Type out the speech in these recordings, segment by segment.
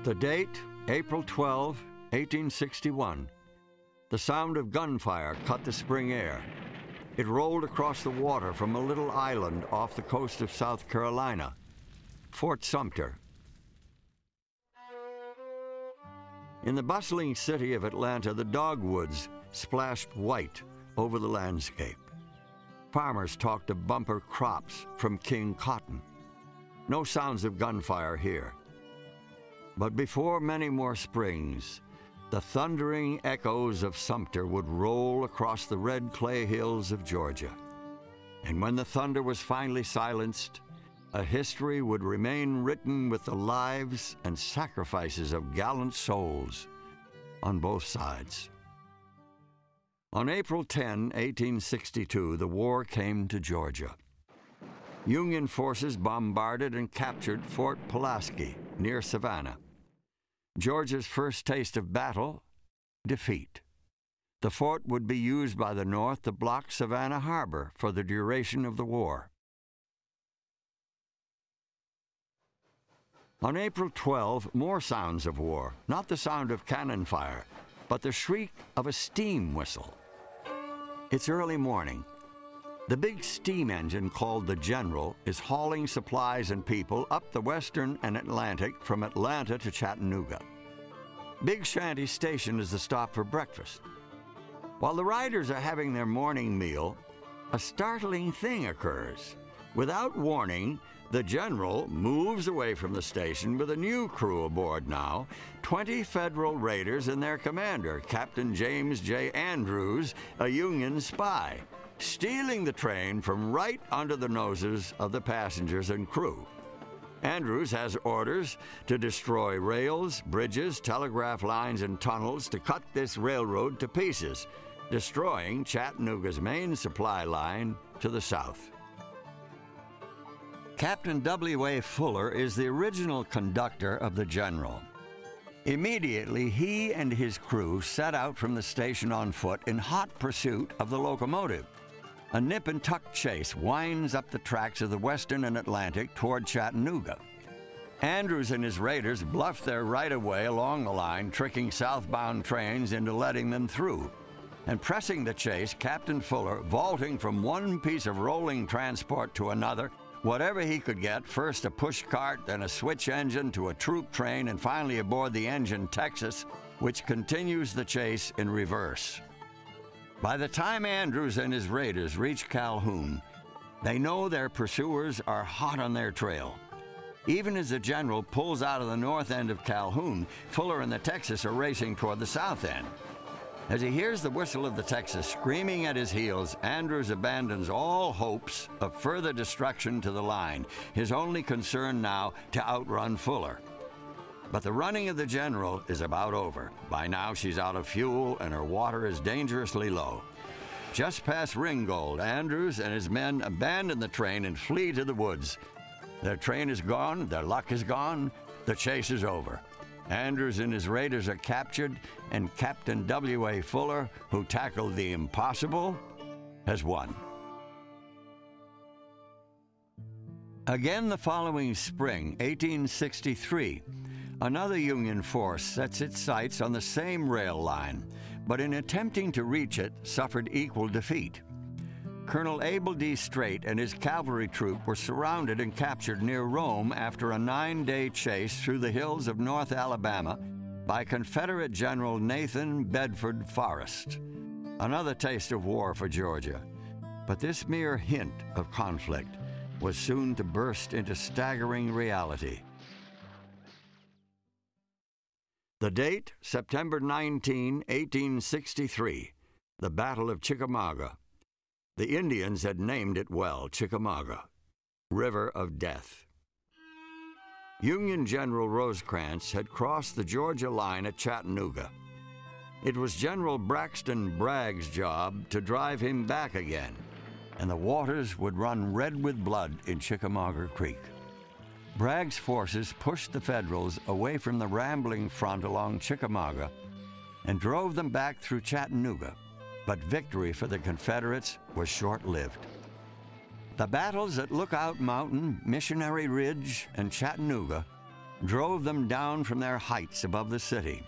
The date, April 12, 1861. The sound of gunfire cut the spring air. It rolled across the water from a little island off the coast of South Carolina, Fort Sumter. In the bustling city of Atlanta, the dogwoods splashed white over the landscape. Farmers talked of bumper crops from King Cotton. No sounds of gunfire here. But before many more springs, the thundering echoes of Sumter would roll across the red clay hills of Georgia. And when the thunder was finally silenced, a history would remain written with the lives and sacrifices of gallant souls on both sides. On April 10, 1862, the war came to Georgia. Union forces bombarded and captured Fort Pulaski near Savannah. Georgia's first taste of battle, defeat. The fort would be used by the North to block Savannah Harbor for the duration of the war. On April 12, more sounds of war, not the sound of cannon fire, but the shriek of a steam whistle. It's early morning. The big steam engine called the General is hauling supplies and people up the Western and Atlantic from Atlanta to Chattanooga. Big Shanty Station is the stop for breakfast. While the riders are having their morning meal, a startling thing occurs. Without warning, the General moves away from the station with a new crew aboard now, 20 Federal raiders and their commander, Captain James J. Andrews, a Union spy, stealing the train from right under the noses of the passengers and crew. Andrews has orders to destroy rails, bridges, telegraph lines, and tunnels to cut this railroad to pieces, destroying Chattanooga's main supply line to the south. Captain W.A. Fuller is the original conductor of the General. Immediately, he and his crew set out from the station on foot in hot pursuit of the locomotive. A nip-and-tuck chase winds up the tracks of the Western and Atlantic toward Chattanooga. Andrews and his raiders bluff their right-of-way along the line, tricking southbound trains into letting them through. And pressing the chase, Captain Fuller, vaulting from one piece of rolling transport to another, whatever he could get, first a push cart, then a switch engine to a troop train, and finally aboard the engine Texas, which continues the chase in reverse. By the time Andrews and his raiders reach Calhoun, they know their pursuers are hot on their trail. Even as the General pulls out of the north end of Calhoun, Fuller and the Texas are racing toward the south end. As he hears the whistle of the Texas screaming at his heels, Andrews abandons all hopes of further destruction to the line, his only concern now to outrun Fuller. But the running of the General is about over. By now she's out of fuel and her water is dangerously low. Just past Ringgold, Andrews and his men abandon the train and flee to the woods. Their train is gone, their luck is gone, the chase is over. Andrews and his raiders are captured, and Captain W.A. Fuller, who tackled the impossible, has won. Again the following spring, 1863, another Union force sets its sights on the same rail line, but in attempting to reach it, suffered equal defeat. Colonel Abel D. Strait and his cavalry troop were surrounded and captured near Rome after a 9-day chase through the hills of North Alabama by Confederate General Nathan Bedford Forrest. Another taste of war for Georgia. But this mere hint of conflict was soon to burst into staggering reality. The date, September 19, 1863, the Battle of Chickamauga. The Indians had named it well, Chickamauga, River of Death. Union General Rosecrans had crossed the Georgia line at Chattanooga. It was General Braxton Bragg's job to drive him back again, and the waters would run red with blood in Chickamauga Creek. Bragg's forces pushed the Federals away from the rambling front along Chickamauga and drove them back through Chattanooga. But victory for the Confederates was short-lived. The battles at Lookout Mountain, Missionary Ridge, and Chattanooga drove them down from their heights above the city.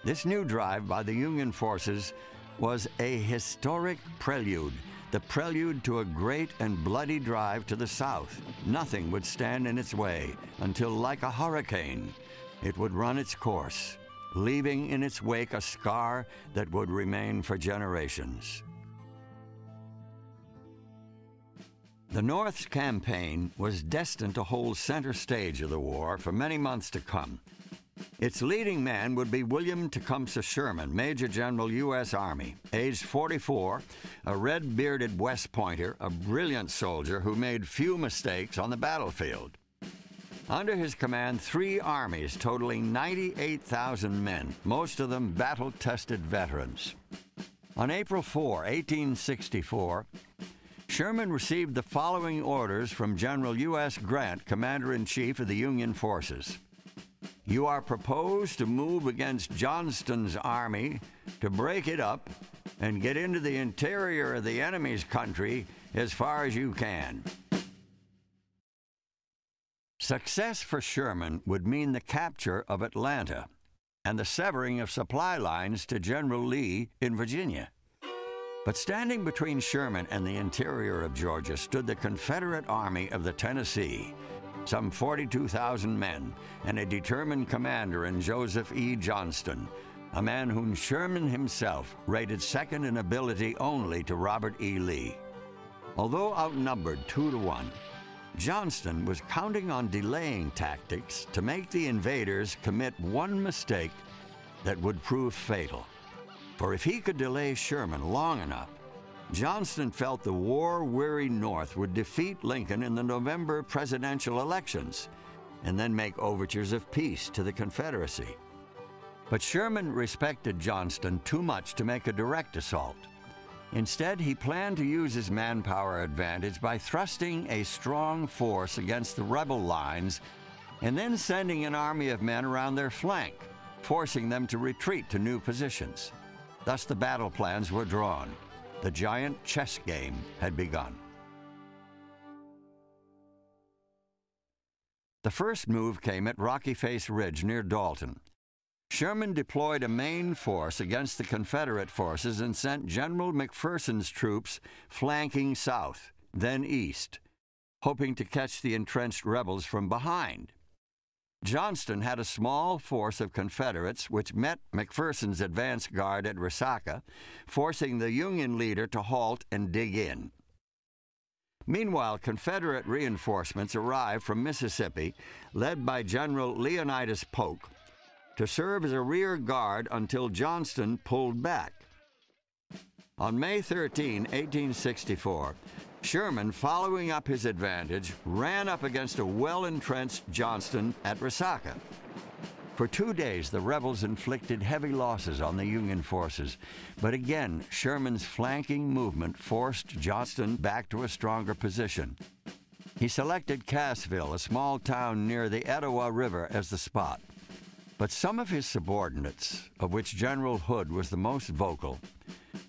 This new drive by the Union forces was a historic prelude, the prelude to a great and bloody drive to the south. Nothing would stand in its way until, like a hurricane, it would run its course, leaving in its wake a scar that would remain for generations. The North's campaign was destined to hold center stage of the war for many months to come. Its leading man would be William Tecumseh Sherman, Major General, U.S. Army, aged 44, a red-bearded West Pointer, a brilliant soldier who made few mistakes on the battlefield. Under his command, 3 armies totaling 98,000 men, most of them battle-tested veterans. On April 4, 1864, Sherman received the following orders from General U.S. Grant, Commander-in-Chief of the Union forces. You are proposed to move against Johnston's army, to break it up, and get into the interior of the enemy's country as far as you can. Success for Sherman would mean the capture of Atlanta and the severing of supply lines to General Lee in Virginia. But standing between Sherman and the interior of Georgia stood the Confederate Army of the Tennessee, some 42,000 men, and a determined commander in Joseph E. Johnston, a man whom Sherman himself rated second in ability only to Robert E. Lee. Although outnumbered 2-1, Johnston was counting on delaying tactics to make the invaders commit one mistake that would prove fatal. For if he could delay Sherman long enough, Johnston felt the war-weary North would defeat Lincoln in the November presidential elections and then make overtures of peace to the Confederacy. But Sherman respected Johnston too much to make a direct assault. Instead, he planned to use his manpower advantage by thrusting a strong force against the rebel lines and then sending an army of men around their flank, forcing them to retreat to new positions. Thus the battle plans were drawn. The giant chess game had begun. The first move came at Rocky Face Ridge near Dalton. Sherman deployed a main force against the Confederate forces and sent General McPherson's troops flanking south, then east, hoping to catch the entrenched rebels from behind. Johnston had a small force of Confederates which met McPherson's advance guard at Resaca, forcing the Union leader to halt and dig in. Meanwhile, Confederate reinforcements arrived from Mississippi, led by General Leonidas Polk, to serve as a rear guard until Johnston pulled back. On May 13, 1864, Sherman, following up his advantage, ran up against a well-entrenched Johnston at Resaca. For 2 days, the rebels inflicted heavy losses on the Union forces, but again, Sherman's flanking movement forced Johnston back to a stronger position. He selected Cassville, a small town near the Etowah River, as the spot. But some of his subordinates, of which General Hood was the most vocal,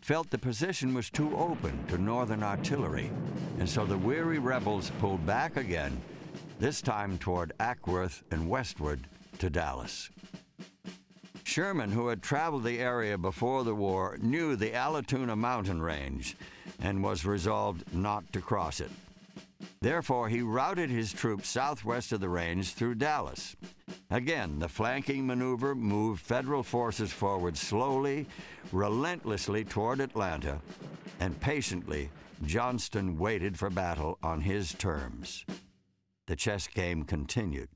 felt the position was too open to Northern artillery, and so the weary rebels pulled back again, this time toward Ackworth and westward to Dallas. Sherman, who had traveled the area before the war, knew the Allatoona mountain range and was resolved not to cross it. Therefore, he routed his troops southwest of the range through Dallas. Again, the flanking maneuver moved Federal forces forward slowly, relentlessly toward Atlanta, and patiently, Johnston waited for battle on his terms. The chess game continued.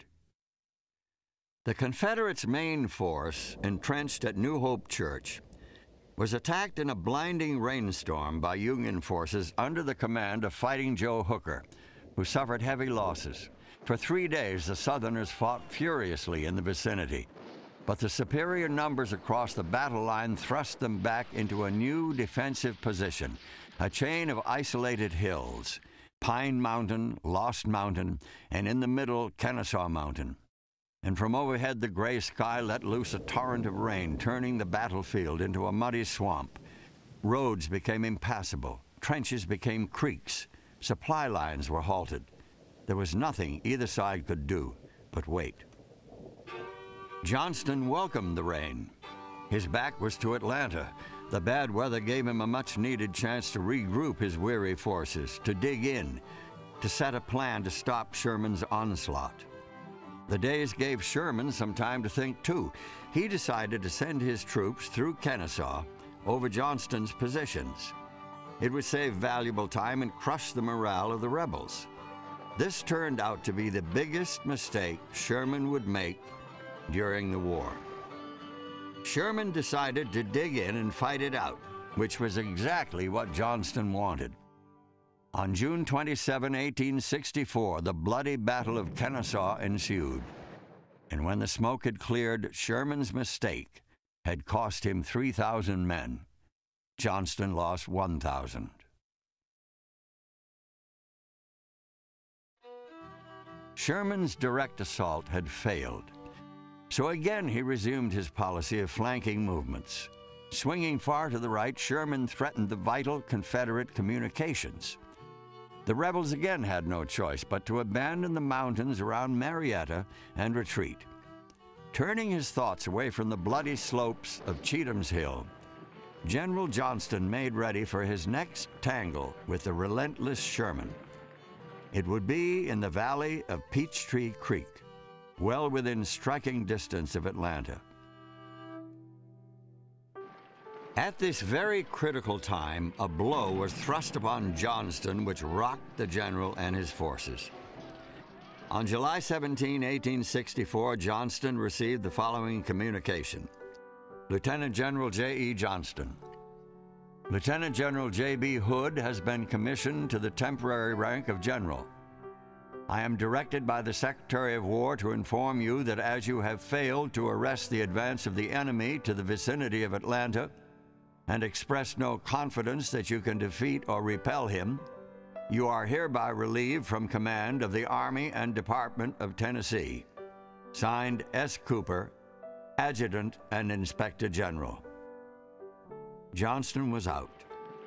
The Confederates' main force, entrenched at New Hope Church, was attacked in a blinding rainstorm by Union forces under the command of Fighting Joe Hooker, who suffered heavy losses. For 3 days, the Southerners fought furiously in the vicinity, but the superior numbers across the battle line thrust them back into a new defensive position, a chain of isolated hills, Pine Mountain, Lost Mountain, and in the middle, Kennesaw Mountain. And from overhead, the gray sky let loose a torrent of rain, turning the battlefield into a muddy swamp. Roads became impassable, trenches became creeks, supply lines were halted. There was nothing either side could do but wait. Johnston welcomed the rain. His back was to Atlanta. The bad weather gave him a much-needed chance to regroup his weary forces, to dig in, to set a plan to stop Sherman's onslaught. The days gave Sherman some time to think, too. He decided to send his troops through Kennesaw over Johnston's positions. It would save valuable time and crush the morale of the rebels. This turned out to be the biggest mistake Sherman would make during the war. Sherman decided to dig in and fight it out, which was exactly what Johnston wanted. On June 27, 1864, the bloody Battle of Kennesaw ensued. And when the smoke had cleared, Sherman's mistake had cost him 3,000 men. Johnston lost 1,000. Sherman's direct assault had failed. So again he resumed his policy of flanking movements. Swinging far to the right, Sherman threatened the vital Confederate communications. The rebels again had no choice but to abandon the mountains around Marietta and retreat. Turning his thoughts away from the bloody slopes of Cheatham's Hill, General Johnston made ready for his next tangle with the relentless Sherman. It would be in the valley of Peachtree Creek, well within striking distance of Atlanta. At this very critical time, a blow was thrust upon Johnston which rocked the general and his forces. On July 17, 1864, Johnston received the following communication. Lieutenant General J.E. Johnston. Lieutenant General J.B. Hood has been commissioned to the temporary rank of general. I am directed by the Secretary of War to inform you that as you have failed to arrest the advance of the enemy to the vicinity of Atlanta, and express no confidence that you can defeat or repel him, you are hereby relieved from command of the Army and Department of Tennessee. Signed, S. Cooper, Adjutant and Inspector General. Johnston was out,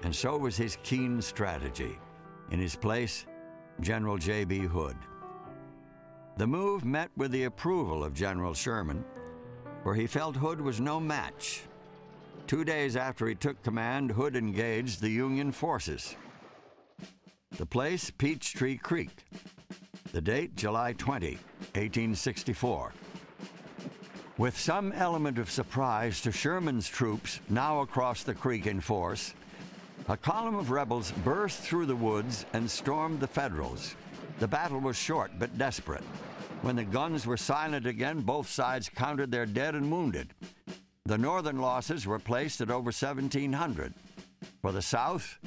and so was his keen strategy. In his place, General J.B. Hood. The move met with the approval of General Sherman, for he felt Hood was no match. 2 days after he took command, Hood engaged the Union forces. The place, Peachtree Creek. The date, July 20, 1864. With some element of surprise to Sherman's troops, now across the creek in force, a column of rebels burst through the woods and stormed the Federals. The battle was short but desperate. When the guns were silent again, both sides counted their dead and wounded. The Northern losses were placed at over 1,700. For the South,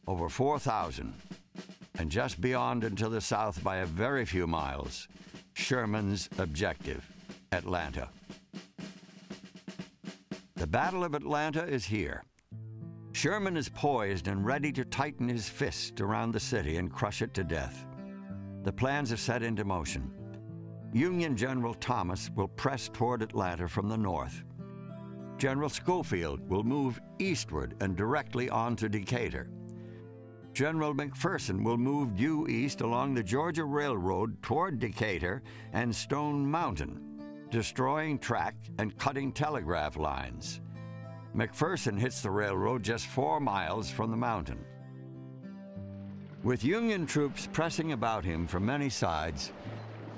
over 4,000. And just beyond and to the south by a very few miles, Sherman's objective, Atlanta. The Battle of Atlanta is here. Sherman is poised and ready to tighten his fist around the city and crush it to death. The plans are set into motion. Union General Thomas will press toward Atlanta from the north. General Schofield will move eastward and directly on to Decatur. General McPherson will move due east along the Georgia Railroad toward Decatur and Stone Mountain, destroying track and cutting telegraph lines. McPherson hits the railroad just 4 miles from the mountain. With Union troops pressing about him from many sides,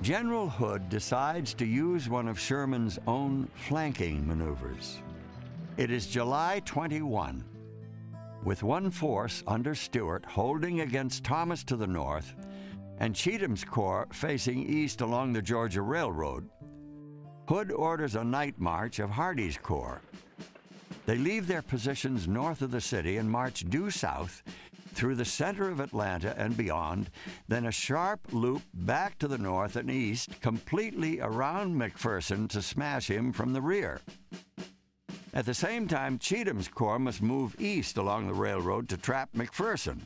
General Hood decides to use one of Sherman's own flanking maneuvers. It is July 21. With one force under Stuart holding against Thomas to the north, and Cheatham's corps facing east along the Georgia Railroad, Hood orders a night march of Hardee's corps. They leave their positions north of the city and march due south through the center of Atlanta and beyond, then a sharp loop back to the north and east, completely around McPherson to smash him from the rear. At the same time, Cheatham's corps must move east along the railroad to trap McPherson,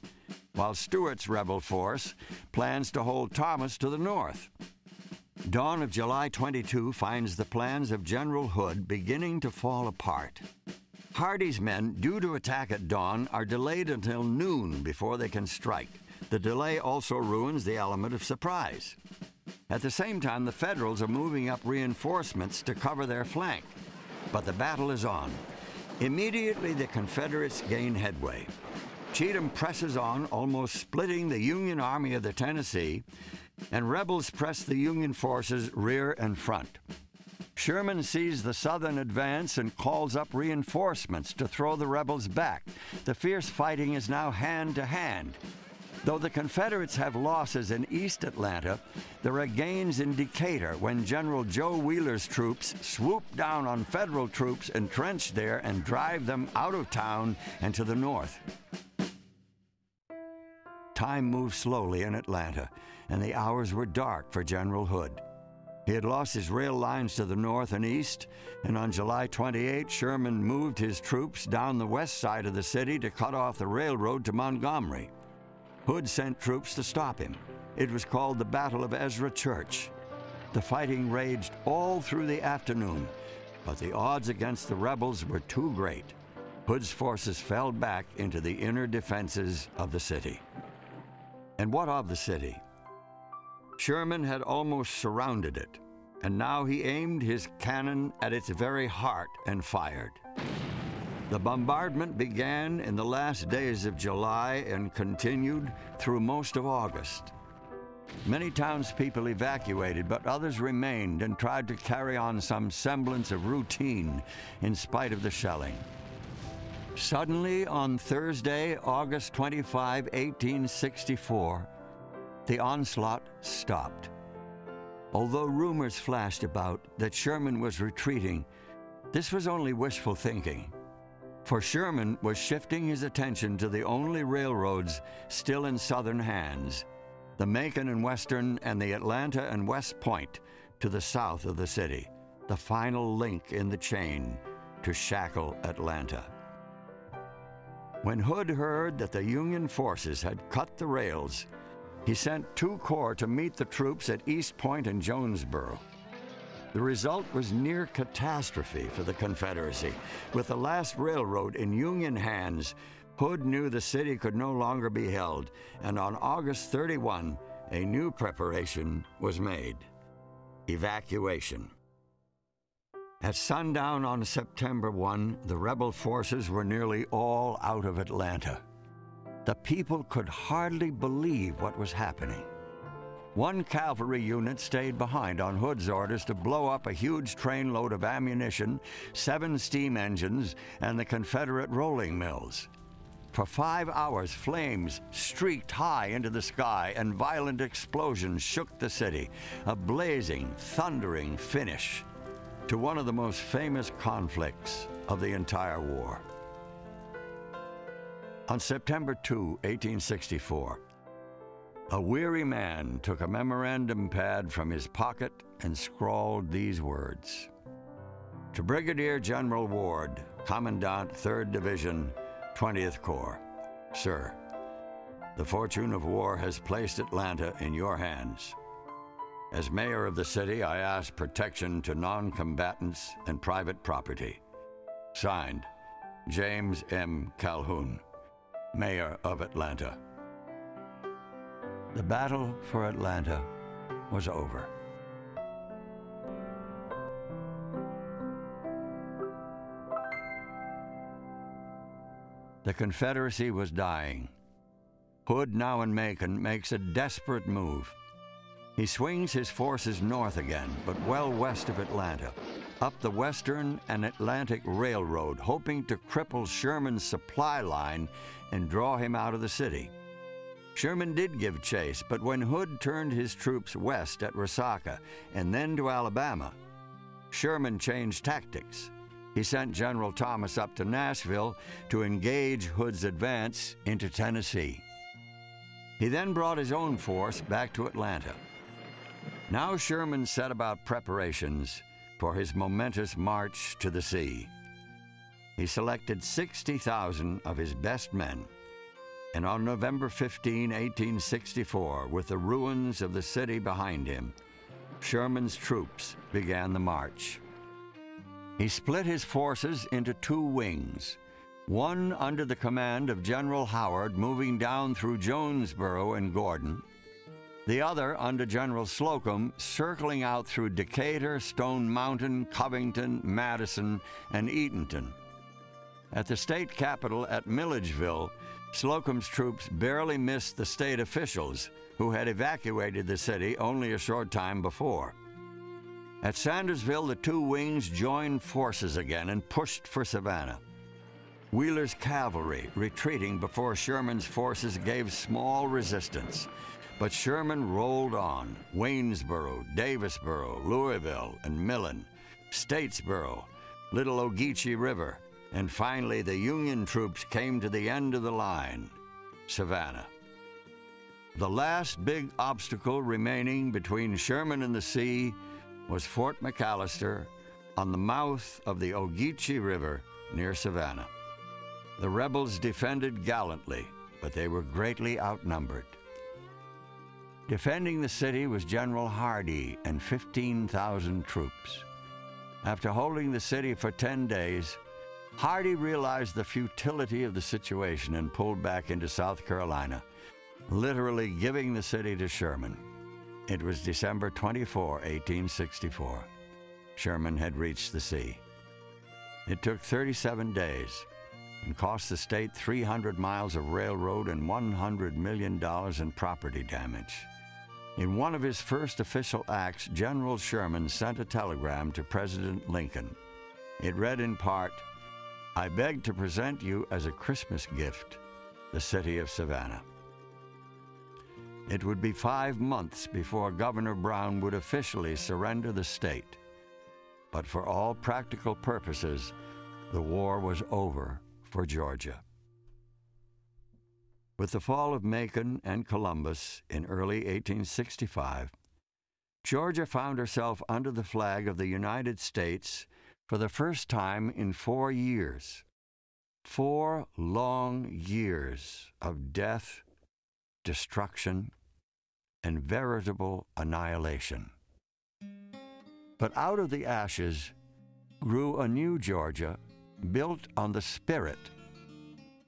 while Stuart's rebel force plans to hold Thomas to the north. Dawn of July 22 finds the plans of General Hood beginning to fall apart. Hardee's men, due to attack at dawn, are delayed until noon before they can strike. The delay also ruins the element of surprise. At the same time, the Federals are moving up reinforcements to cover their flank. But the battle is on. Immediately, the Confederates gain headway. Cheatham presses on, almost splitting the Union Army of the Tennessee, and rebels press the Union forces rear and front. Sherman sees the Southern advance and calls up reinforcements to throw the rebels back. The fierce fighting is now hand to hand. Though the Confederates have losses in East Atlanta, there are gains in Decatur when General Joe Wheeler's troops swoop down on Federal troops entrenched there and drive them out of town and to the north. Time moved slowly in Atlanta, and the hours were dark for General Hood. He had lost his rail lines to the north and east, and on July 28, Sherman moved his troops down the west side of the city to cut off the railroad to Montgomery. Hood sent troops to stop him. It was called the Battle of Ezra Church. The fighting raged all through the afternoon, but the odds against the rebels were too great. Hood's forces fell back into the inner defenses of the city. And what of the city? Sherman had almost surrounded it, and now he aimed his cannon at its very heart and fired. The bombardment began in the last days of July and continued through most of August. Many townspeople evacuated, but others remained and tried to carry on some semblance of routine in spite of the shelling. Suddenly, on Thursday, August 25, 1864, the onslaught stopped. Although rumors flashed about that Sherman was retreating, this was only wishful thinking. For Sherman was shifting his attention to the only railroads still in Southern hands, the Macon and Western and the Atlanta and West Point to the south of the city, the final link in the chain to shackle Atlanta. When Hood heard that the Union forces had cut the rails, he sent 2 corps to meet the troops at East Point and Jonesboro. The result was near catastrophe for the Confederacy. With the last railroad in Union hands, Hood knew the city could no longer be held, and on August 31, a new preparation was made: evacuation. At sundown on September 1, the rebel forces were nearly all out of Atlanta. The people could hardly believe what was happening. One cavalry unit stayed behind on Hood's orders to blow up a huge trainload of ammunition, 7 steam engines, and the Confederate rolling mills. For 5 hours, flames streaked high into the sky and violent explosions shook the city, a blazing, thundering finish to one of the most famous conflicts of the entire war. On September 2, 1864, a weary man took a memorandum pad from his pocket and scrawled these words: To Brigadier General Ward, Commandant 3rd Division, 20th Corps. Sir, the fortune of war has placed Atlanta in your hands. As mayor of the city, I ask protection to non-combatants and private property. Signed, James M. Calhoun, Mayor of Atlanta. The battle for Atlanta was over. The Confederacy was dying. Hood, now in Macon, makes a desperate move. He swings his forces north again, but well west of Atlanta, up the Western and Atlantic Railroad, hoping to cripple Sherman's supply line and draw him out of the city. Sherman did give chase, but when Hood turned his troops west at Resaca and then to Alabama, Sherman changed tactics. He sent General Thomas up to Nashville to engage Hood's advance into Tennessee. He then brought his own force back to Atlanta. Now Sherman set about preparations for his momentous march to the sea. He selected 60,000 of his best men, and on November 15, 1864, with the ruins of the city behind him, Sherman's troops began the march. He split his forces into 2 wings, one under the command of General Howard moving down through Jonesboro and Gordon, the other under General Slocum, circling out through Decatur, Stone Mountain, Covington, Madison, and Eatonton. At the state capitol at Milledgeville, Slocum's troops barely missed the state officials, who had evacuated the city only a short time before. At Sandersville, the two wings joined forces again and pushed for Savannah. Wheeler's cavalry, retreating before Sherman's forces, gave small resistance, but Sherman rolled on. Waynesboro, Davisboro, Louisville, and Millen, Statesboro, Little Ogeechee River, and finally the Union troops came to the end of the line, Savannah. The last big obstacle remaining between Sherman and the sea was Fort McAllister on the mouth of the Ogeechee River near Savannah. The rebels defended gallantly, but they were greatly outnumbered. Defending the city was General Hardee and 15,000 troops. After holding the city for 10 days, Hardee realized the futility of the situation and pulled back into South Carolina, literally giving the city to Sherman. It was December 24, 1864. Sherman had reached the sea. It took 37 days and cost the state 300 miles of railroad and $100 million in property damage. In one of his first official acts, General Sherman sent a telegram to President Lincoln. It read in part, "I beg to present you as a Christmas gift the city of Savannah." It would be 5 months before Governor Brown would officially surrender the state. But for all practical purposes, the war was over for Georgia. With the fall of Macon and Columbus in early 1865, Georgia found herself under the flag of the United States for the first time in 4 years. 4 long years of death, destruction, and veritable annihilation. But out of the ashes grew a new Georgia built on the spirit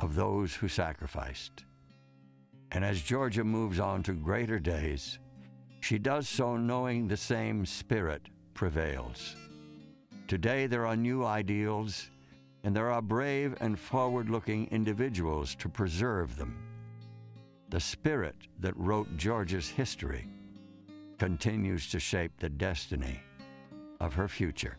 of those who sacrificed. And as Georgia moves on to greater days, she does so knowing the same spirit prevails. Today there are new ideals, and there are brave and forward-looking individuals to preserve them. The spirit that wrote Georgia's history continues to shape the destiny of her future.